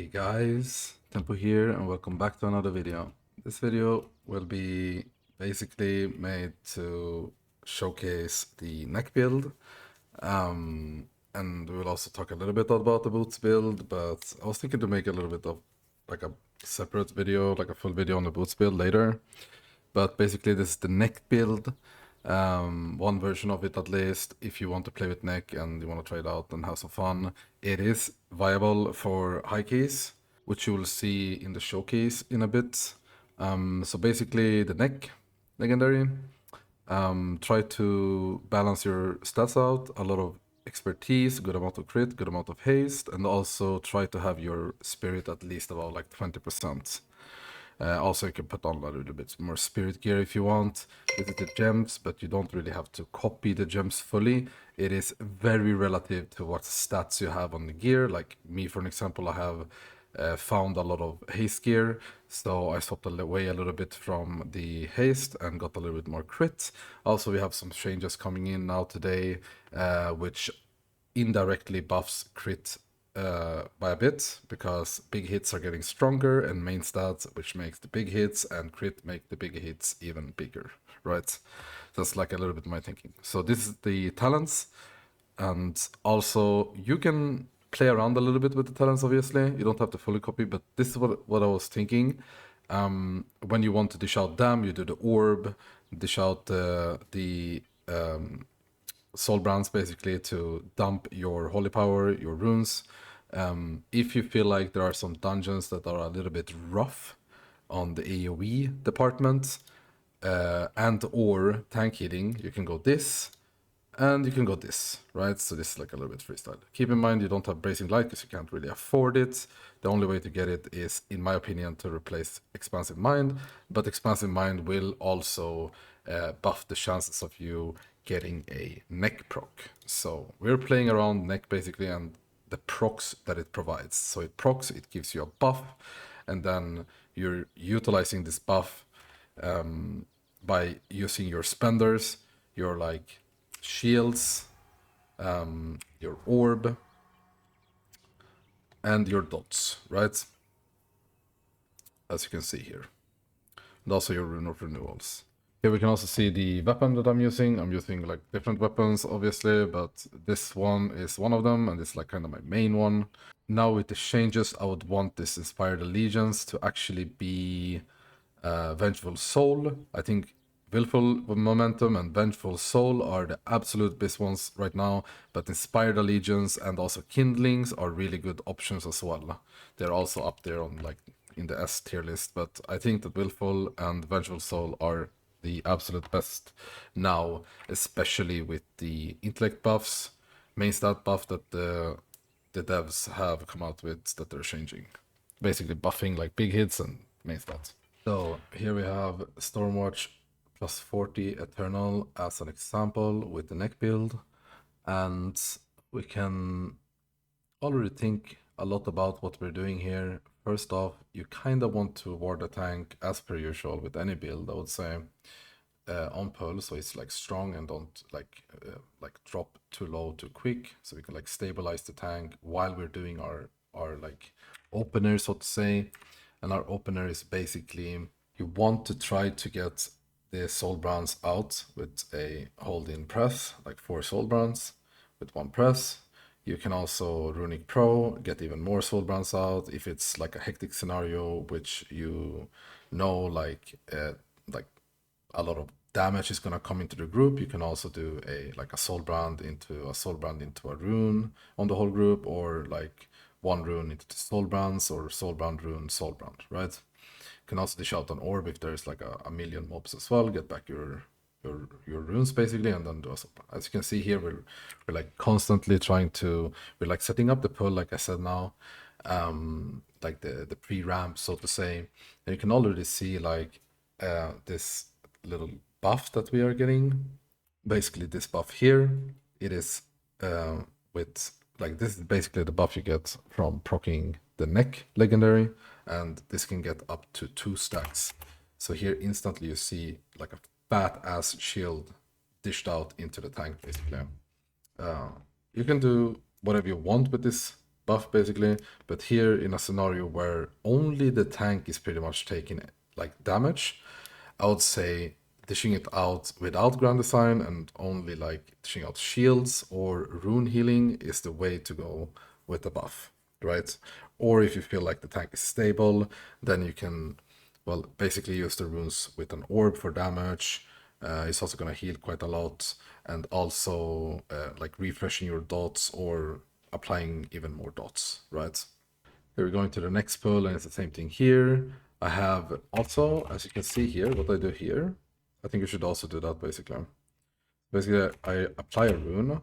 Hey guys, Tempo here and welcome back to another video. This video will be basically made to showcase the neck build, and we'll also talk a little bit about the boots build, but I was thinking to make a little bit of like a separate video, like a full video on the boots build later. But basically this is the neck build, one version of it at least. If you want to play with neck and you want to try it out and have some fun, it is viable for high keys, which you will see in the showcase in a bit. So basically the neck legendary, try to balance your stats out, a lot of expertise, good amount of crit, good amount of haste, and also try to have your spirit at least about like 20%. Also, you can put on a little bit more spirit gear if you want. This is the gems, but you don't really have to copy the gems fully. It is very relative to what stats you have on the gear. Like me, for an example, I have found a lot of haste gear, so I swapped away a little bit from the haste and got a little bit more crit. Also, we have some changes coming in now today, which indirectly buffs crit by a bit, because big hits are getting stronger and main stats, which makes the big hits and crit make the big hits even bigger, right? That's like a little bit my thinking. So this is the talents, and also you can play around a little bit with the talents, obviously. You don't have to fully copy, but this is what I was thinking. When you want to dish out dam, you do the orb, dish out the soul brands basically to dump your holy power, your runes. If you feel like there are some dungeons that are a little bit rough on the AoE department and or tank hitting, you can go this and you can go this, right? So this is like a little bit freestyle. Keep in mind you don't have Bracing Light because you can't really afford it. The only way to get it is, in my opinion, to replace Expansive Mind, but Expansive Mind will also buff the chances of you getting a neck proc. So we're playing around neck basically and the procs that it provides. So it procs, it gives you a buff, and then you're utilizing this buff by using your spenders, your like shields, your orb, and your dots, right? As you can see here. And also your rune of renewals. Here we can also see the weapon that I'm using. I'm using like different weapons, obviously, but this one is one of them, and it's like kind of my main one. Now with the changes, I would want this Inspired Allegiance to actually be Vengeful Soul. I think Willful Momentum and Vengeful Soul are the absolute best ones right now, but Inspired Allegiance and also Kindlings are really good options as well. They're also up there on like in the S tier list, but I think that Willful and Vengeful Soul are the absolute best now, especially with the intellect buffs, main stat buff that the devs have come out with that they're changing. Basically buffing like big hits and main stats. So here we have Stormwatch plus 40 Eternal as an example with the neck build, and we can already think a lot about what we're doing here. First off, you kind of want to ward the tank as per usual with any build, I would say, on pull, so it's like strong and don't like drop too low too quick, so we can like stabilize the tank while we're doing our like opener, so to say. And our opener is basically, you want to try to get the soul brands out with a hold in press, like 4 soul brands with 1 press. You can also Runic Pro, get even more soul brands out if it's like a hectic scenario, which you know like a lot of damage is gonna come into the group. You can also do a soul brand into a rune on the whole group, or like 1 rune into the soul brands, or soul brand rune soul brand, right? You can also dish out an orb if there's like a million mobs as well. Get back your runes basically, and then do a soul brand. As you can see here, we're like constantly trying to, we're like setting up the pull, like I said now, like the pre-ramp, so to say. And you can already see like this little buff that we are getting. Basically this buff here, it is with like, this is basically the buff you get from proccing the neck legendary, and this can get up to 2 stacks. So here instantly you see like a fat ass shield dished out into the tank basically. You can do whatever you want with this buff basically. But here in a scenario where only the tank is pretty much taking like damage, I would say dishing it out without grand design and only like dishing out shields or rune healing is the way to go with the buff, right? Or if you feel like the tank is stable, then you can, well, basically use the runes with an orb for damage. It's also going to heal quite a lot, and also like refreshing your dots or applying even more dots, right? Here we're going to the next pull, and it's the same thing here. I have also, as you can see here, what I do here. I think you should also do that basically. Basically, I apply a rune.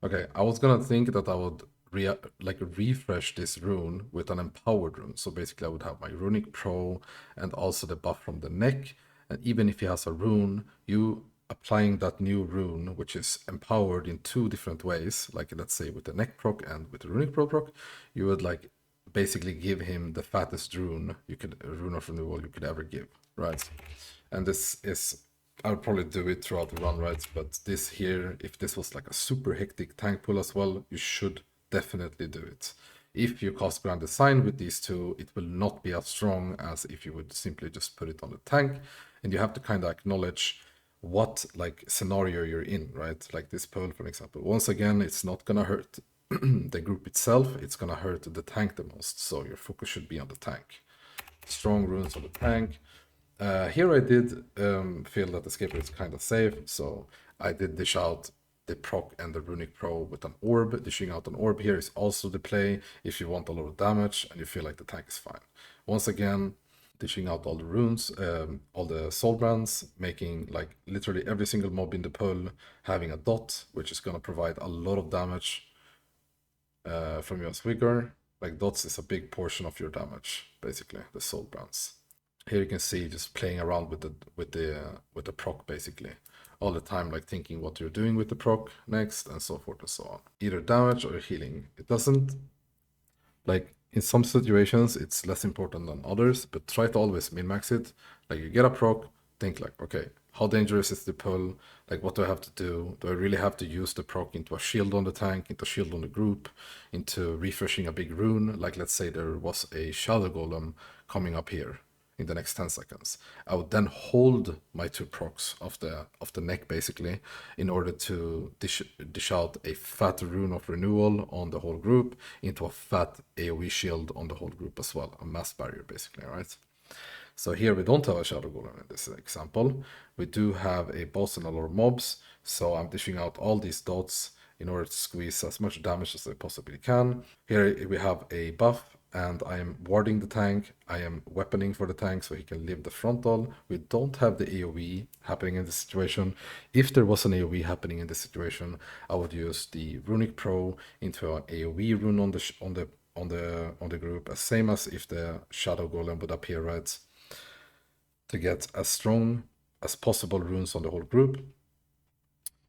Okay, I was gonna think that I would refresh this rune with an empowered rune. So basically, I would have my runic pro and also the buff from the neck. And even if he has a rune, you applying that new rune, which is empowered in two different ways, like let's say with the neck proc and with the runic pro proc, you would like basically give him the fattest rune rune of renewal you could ever give, right? And this is, I would probably do it throughout the run, right? But this here, if this was like a super hectic tank pull as well, you should definitely do it. If you cast Grand Design with these two, it will not be as strong as if you would simply just put it on the tank. And you have to kind of acknowledge what like scenario you're in, right? Like this pull, for example. Once again, it's not gonna hurt the group itself, it's gonna hurt the tank the most. So your focus should be on the tank. Strong runes on the tank. Here I did feel that the Scaper is kind of safe, so I did dish out the proc and the runic pro with an orb. Dishing out an orb here is also the play if you want a lot of damage and you feel like the tank is fine. Once again, dishing out all the runes, all the soul brands, making like literally every single mob in the pull having a dot, which is going to provide a lot of damage from your Vigour. Like dots is a big portion of your damage, basically, the soul brands. Here you can see just playing around with the proc basically all the time, like thinking what you're doing with the proc next and so forth and so on. Either damage or healing. It doesn't, like in some situations it's less important than others, but try to always min-max it. Like you get a proc, think like, okay, how dangerous is the pull? Like what do I have to do? Do I really have to use the proc into a shield on the tank, into a shield on the group, into refreshing a big rune? Like let's say there was a shadow golem coming up here in the next 10 seconds. I would then hold my two procs of the neck basically in order to dish out a fat rune of renewal on the whole group into a fat AoE shield on the whole group as well, a mass barrier basically, right? So here we don't have a shadow golem in this example. We do have a boss and a lot of mobs, so I'm dishing out all these dots in order to squeeze as much damage as I possibly can. Here we have a buff, and I am warding the tank. I am weaponing for the tank so he can live the frontal. We don't have the AoE happening in this situation. If there was an AoE happening in this situation, I would use the runic pro into an AoE rune on the group, same as if the shadow golem would appear, right? To get as strong as possible runes on the whole group.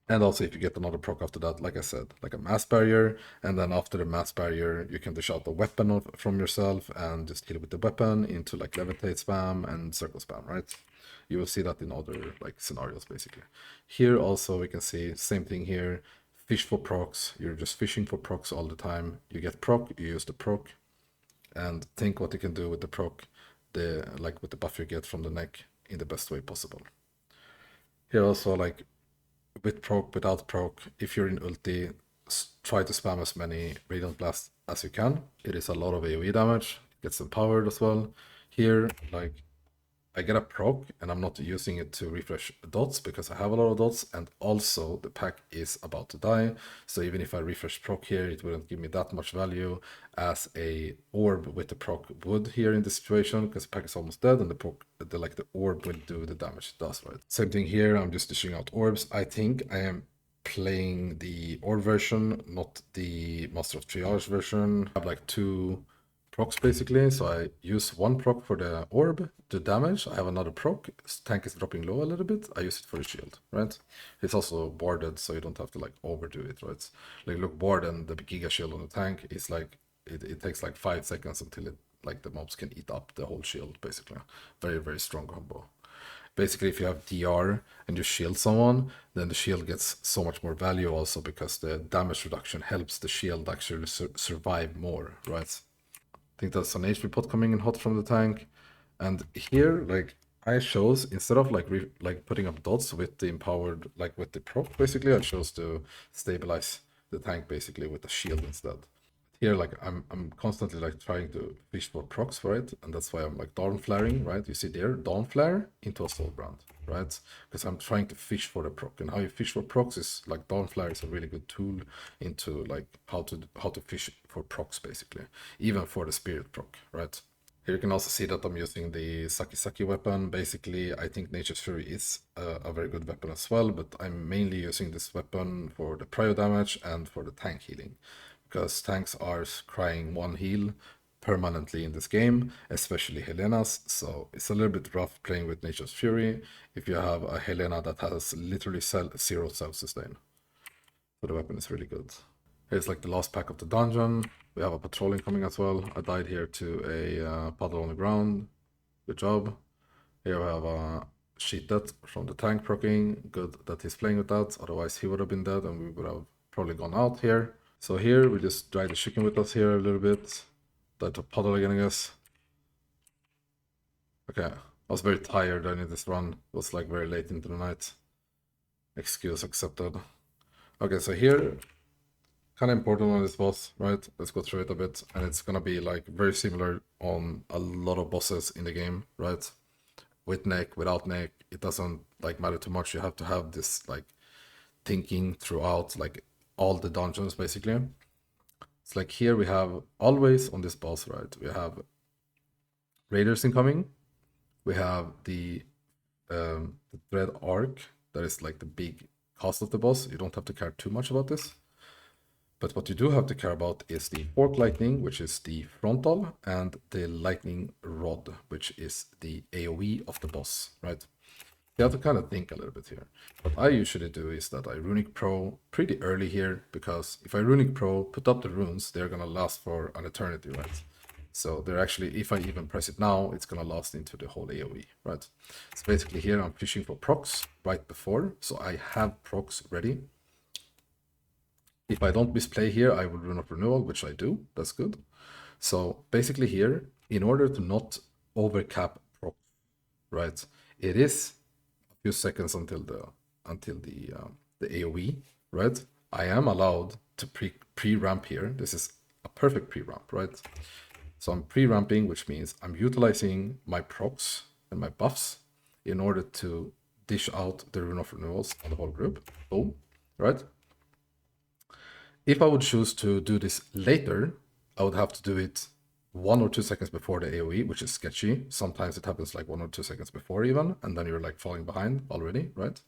And also if you get another proc after that, like I said, like a mass barrier, and then after the mass barrier, you can dish out the weapon from yourself and just heal with the weapon into like levitate spam and circle spam, right? You will see that in other like scenarios basically. Here also we can see same thing here, fish for procs. You're just fishing for procs all the time. You get proc, you use the proc, and think what you can do with the proc, like with the buff you get from the neck in the best way possible. Here also like with proc, without proc, if you're in ulti, try to spam as many Radiant Blast as you can. It is a lot of AoE damage, it gets empowered as well. Here, like, I get a proc and I'm not using it to refresh dots because I have a lot of dots, and also the pack is about to die. So even if I refresh proc here, it wouldn't give me that much value as a orb with the proc would here in this situation, because the pack is almost dead and the orb will do the damage it does, right? Same thing here, I'm just dishing out orbs. I think I am playing the orb version, not the Master of Triage version. I have like two procs basically, so I use one proc for the orb, the damage. I have another proc, tank is dropping low a little bit, I use it for the shield, right? It's also warded, so you don't have to like overdo it, right? Like look, ward and the giga shield on the tank is like, it takes like 5 seconds until it, like the mobs can eat up the whole shield basically. Very, very strong combo. Basically, if you have DR and you shield someone, then the shield gets so much more value also because the damage reduction helps the shield actually survive more, right? I think that's an HP pot coming in hot from the tank. And here, like, I chose, instead of like putting up dots with the empowered, like with the proc, basically, I chose to stabilize the tank basically with the shield instead. Here, like, I'm constantly like trying to fish for procs for it, and that's why I'm like dawn flaring, right? You see there, dawn flare into a soul brand, right? Because I'm trying to fish for the proc, and how you fish for procs is like dawn flare is a really good tool into like how to fish for procs basically, even for the spirit proc, right? Here you can also see that I'm using the Saki weapon. Basically, I think Nature's Fury is a very good weapon as well, but I'm mainly using this weapon for the prio damage and for the tank healing. Because tanks are crying one heal permanently in this game, especially Helena's, so it's a little bit rough playing with Nature's Fury if you have a Helena that has literally zero self-sustain. So the weapon is really good. Here's like the last pack of the dungeon. We have a patrolling coming as well. I died here to a puddle on the ground. Good job. Here we have a sheet death from the tank proccing. Good that he's playing with that. Otherwise he would have been dead and we would have probably gone out here. So here we just drag the chicken with us here a little bit. Died to puddle again, I guess. Okay. I was very tired during this run. It was like very late into the night. Excuse accepted. Okay, so here kind of important on this boss, right? Let's go through it a bit. And it's gonna be like very similar on a lot of bosses in the game, right? With neck, without neck, it doesn't like matter too much. You have to have this like thinking throughout like all the dungeons basically. It's like here we have always on this boss, right? We have raiders incoming. We have the Dread Arc, that is like the big cost of the boss. You don't have to care too much about this. But what you do have to care about is the Fork Lightning, which is the frontal, and the Lightning Rod, which is the AoE of the boss, right? You have to kind of think a little bit here. What I usually do is that I Runic Pro pretty early here, because if I Runic Pro, put up the runes, they're gonna last for an eternity, right? So they're actually, if I even press it now, it's gonna last into the whole AoE, right? So basically here I'm fishing for procs right before, so I have procs ready. If I don't misplay here, I will Rune of Renewal, which I do. That's good. So basically here, in order to not overcap proc, right? It is a few seconds until the AoE, right? I am allowed to pre-ramp here. This is a perfect pre-ramp, right? So I'm pre-ramping, which means I'm utilizing my procs and my buffs in order to dish out the Rune of Renewals on the whole group. Boom, right? If I would choose to do this later, I would have to do it 1 or 2 seconds before the AoE, which is sketchy. Sometimes it happens like 1 or 2 seconds before even, and then you're like falling behind already, right?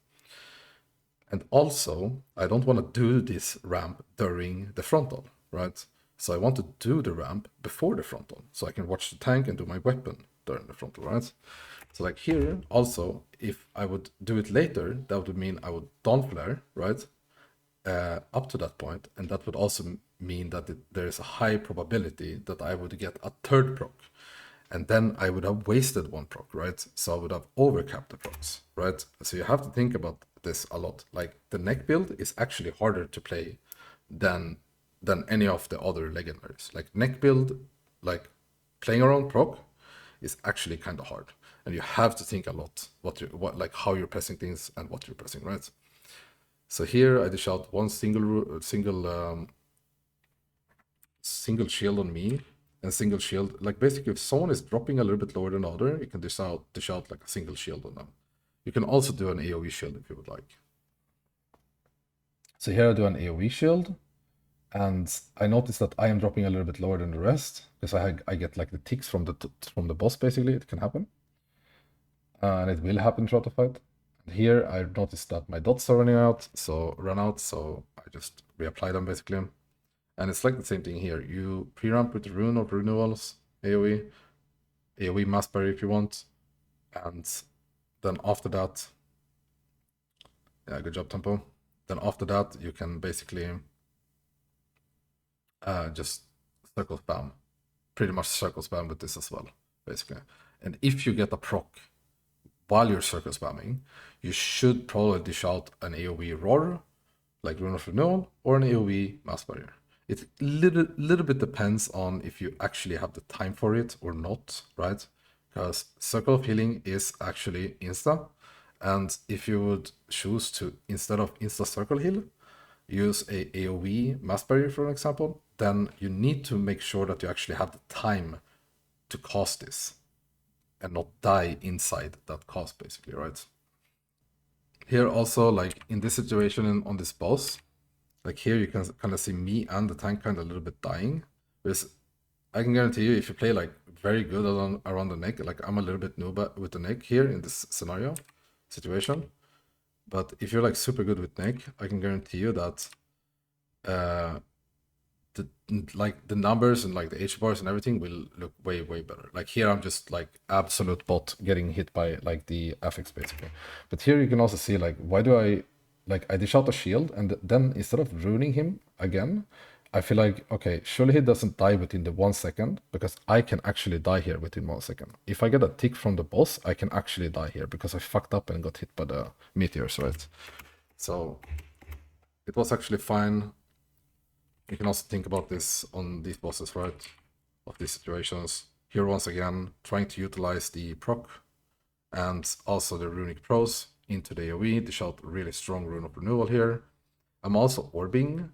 And also, I don't want to do this ramp during the frontal, right? So I want to do the ramp before the frontal, so I can watch the tank and do my weapon during the frontal, right? So like here, also, if I would do it later, that would mean I would dawn flare, right? Up to that point, and that would also mean that there is a high probability that I would get a third proc, and then I would have wasted one proc, right? So I would have overcapped the procs, right? So you have to think about this a lot. Like the neck build is actually harder to play than any of the other legendaries. Like neck build, like playing around proc is actually kind of hard, and you have to think a lot like how you're pressing things and what you're pressing, right? So here I dish out one single shield on me, and single shield, like basically if someone is dropping a little bit lower than the other, you can dish out like a single shield on them. You can also do an AoE shield if you would like. So here I do an AoE shield, and I notice that I am dropping a little bit lower than the rest, because I get like the ticks from the boss basically. It can happen. And it will happen throughout the fight. And here I noticed that my dots are running out, so I just reapply them basically. And it's like the same thing here. You pre-ramp with the Rune of Renewals, AoE Mass Barrier if you want, and then after that, yeah, good job Tempo. Then after that, you can basically just circle spam, pretty much circle spam with this as well, basically. And if you get a proc while you're circle spamming, you should probably dish out an AoE roar, like Rune of Renewal, or an AoE Mass Barrier. It little bit depends on if you actually have the time for it or not, right? Because Circle of Healing is actually insta, and if you would choose to, instead of insta Circle Heal, use a AoE Mass Barrier, for example, then you need to make sure that you actually have the time to cast this and not die inside that cast, basically, right? Here also, like in this situation on this boss, like here you can kind of see me and the tank kind of a little bit dying. Because I can guarantee you, if you play like very good around the neck, like I'm a little bit noob with the neck here in this scenario situation. But if you're like super good with neck, I can guarantee you that the numbers and like the H bars and everything will look way better. Like here I'm just like absolute bot getting hit by like the affix basically. But here you can also see like why do I dish out a shield and then instead of ruining him again, I feel like okay, surely he doesn't die within the 1 second because I can actually die here within 1 second. If I get a tick from the boss, I can actually die here because I fucked up and got hit by the meteors, right? So it was actually fine. You can also think about this on these bosses, right? Of these situations. Here once again, trying to utilize the proc and also the runic pros into the AoE, dish out really strong Rune of Renewal here. I'm also orbing.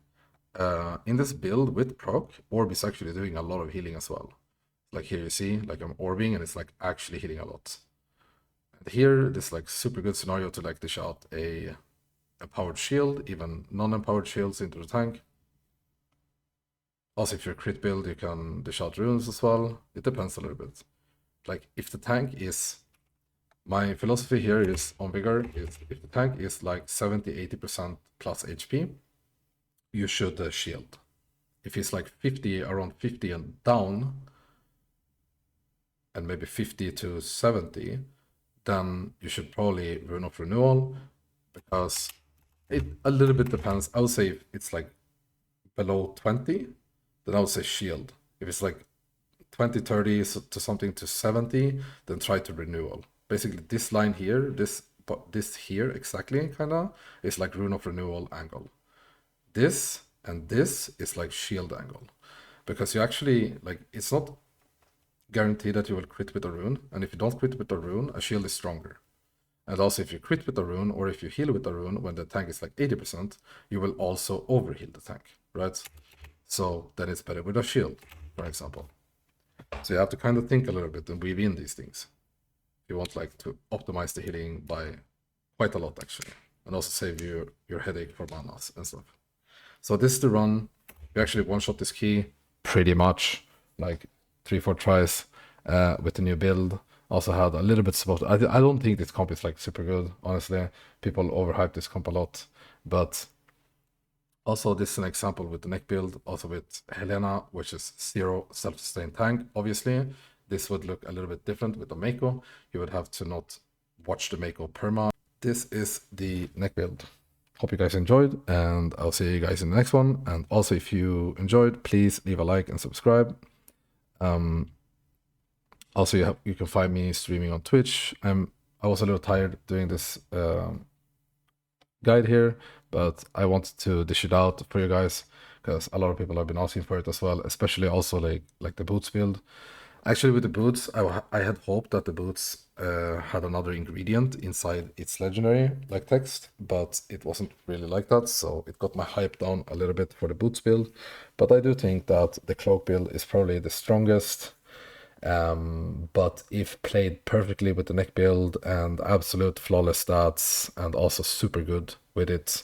In this build with proc, orb is actually doing a lot of healing as well. Like here you see, like I'm orbing and it's like actually hitting a lot. And here, this like super good scenario to like dish out a powered shield, even non-empowered shields into the tank. Also, if you're a crit build, you can dish out runes as well. It depends a little bit. Like, if the tank is... My philosophy here is, on Vigour, is if the tank is like 70-80% plus HP, you should shield. If it's like 50, around 50 and down, and maybe 50 to 70, then you should probably Rune of Renewal, because it a little bit depends. I would say if it's like below 20, then I would say shield. If it's like 20, 30 to something to 70, then try to renewal. Basically, this line here, this here exactly, kind of, is like Rune of Renewal angle. This and this is like shield angle. Because you actually, like, it's not guaranteed that you will crit with a rune, and if you don't crit with a rune, a shield is stronger. And also, if you crit with a rune, or if you heal with a rune when the tank is like 80%, you will also overheal the tank, right? So then it's better with a shield, for example. So you have to kind of think a little bit and weave in these things. You want like to optimize the healing by quite a lot actually, and also save you your headache for manas and stuff. So this is the run. You actually one-shot this key pretty much, like 3-4 tries with the new build. Also had a little bit support. I don't think this comp is like super good, honestly. People overhype this comp a lot, but also, this is an example with the neck build, also with Helena, which is 0 self-sustained tank. Obviously, this would look a little bit different with the Mako. You would have to not watch the Mako perma. This is the neck build. Hope you guys enjoyed, and I'll see you guys in the next one. And also, if you enjoyed, please leave a like and subscribe. Also, you can find me streaming on Twitch. I was a little tired doing this guide here, but I wanted to dish it out for you guys because a lot of people have been asking for it as well, especially also like the boots build. Actually, with the boots, I had hoped that the boots had another ingredient inside its legendary like text, but it wasn't really like that, so it got my hype down a little bit for the boots build. But I do think that the cloak build is probably the strongest. But if played perfectly with the neck build and absolute flawless stats and also super good with it,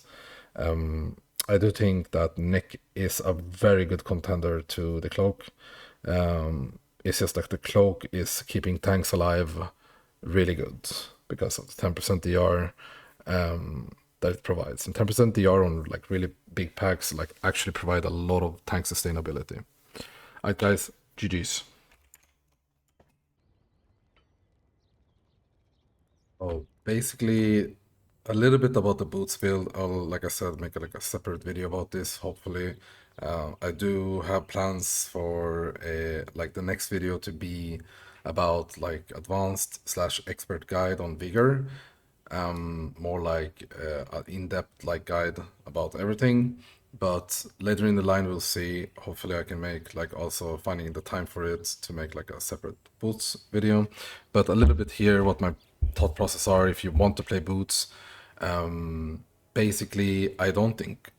I do think that neck is a very good contender to the cloak. It's just that the cloak is keeping tanks alive really good because of the 10% DR that it provides. And 10% DR on like really big packs like actually provide a lot of tank sustainability. Alright guys, GG's. Oh, basically a little bit about the boots build. I'll, like I said, make like a separate video about this, hopefully. I do have plans for like the next video to be about like advanced slash expert guide on Vigour. More like an in-depth like guide about everything. But later in the line, we'll see. Hopefully, I can make like also finding the time for it to make like a separate boots video. But a little bit here, what my thought process are if you want to play boots. Basically, I don't think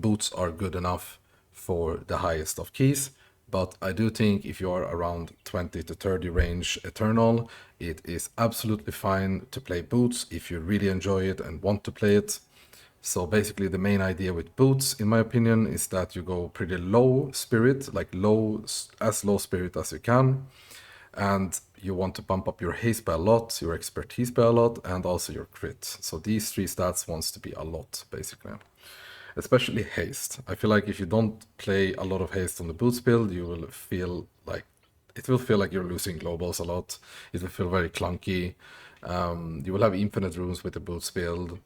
boots are good enough for the highest of keys. But I do think if you are around 20 to 30 range Eternal, it is absolutely fine to play boots if you really enjoy it and want to play it. So basically the main idea with boots, in my opinion, is that you go pretty low spirit, like as low spirit as you can. And you want to bump up your haste by a lot, your expertise by a lot, and also your crit. So these three stats wants to be a lot, basically. Especially haste. I feel like if you don't play a lot of haste on the boots build, you will feel like it will feel like you're losing globals a lot. It will feel very clunky. You will have infinite runes with the boots build.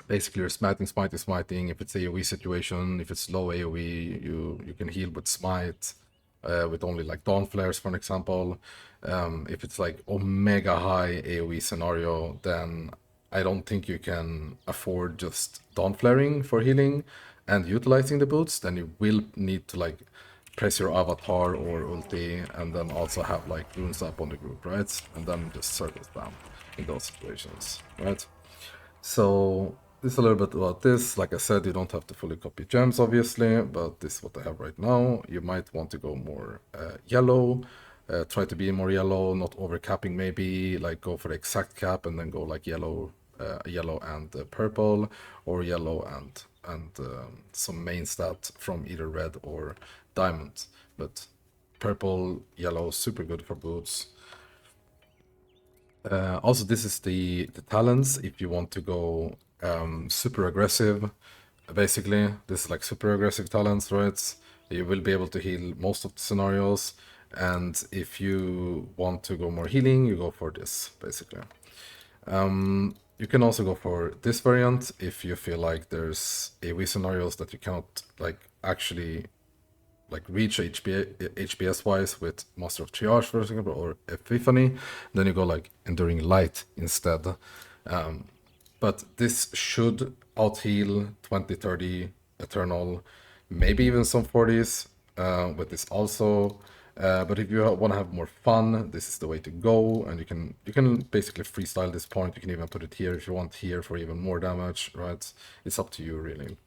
Basically, you're smiting. If it's AoE situation, if it's low AoE, you can heal with smite, with only like dawn flares, for an example. If it's like omega high AoE scenario, then I don't think you can afford just dawn flaring for healing and utilizing the boots. Then you will need to like press your avatar or ulti and then also have like runes up on the group, right? And then just circle spam in those situations, right? So this is a little bit about this. Like I said, you don't have to fully copy gems, obviously, but this is what I have right now. You might want to go more yellow, try to be more yellow, not overcapping maybe, like go for the exact cap and then go like yellow, yellow and purple, or yellow and some main stat from either red or diamond. But purple, yellow, super good for boots. Also, this is the talents if you want to go super aggressive. Basically, this is like super aggressive talents, right? You will be able to heal most of the scenarios. And if you want to go more healing, you go for this, basically. You can also go for this variant if you feel like there's AoE scenarios that you cannot like actually like reach HPS wise with Master of Triage, for example, or Epiphany, then you go like Enduring Light instead. But this should out heal 20, 30 Eternal, maybe even some 40s with this also. But if you want to have more fun, this is the way to go, and you can basically freestyle this point. You can even put it here if you want here for even more damage, right? It's up to you really.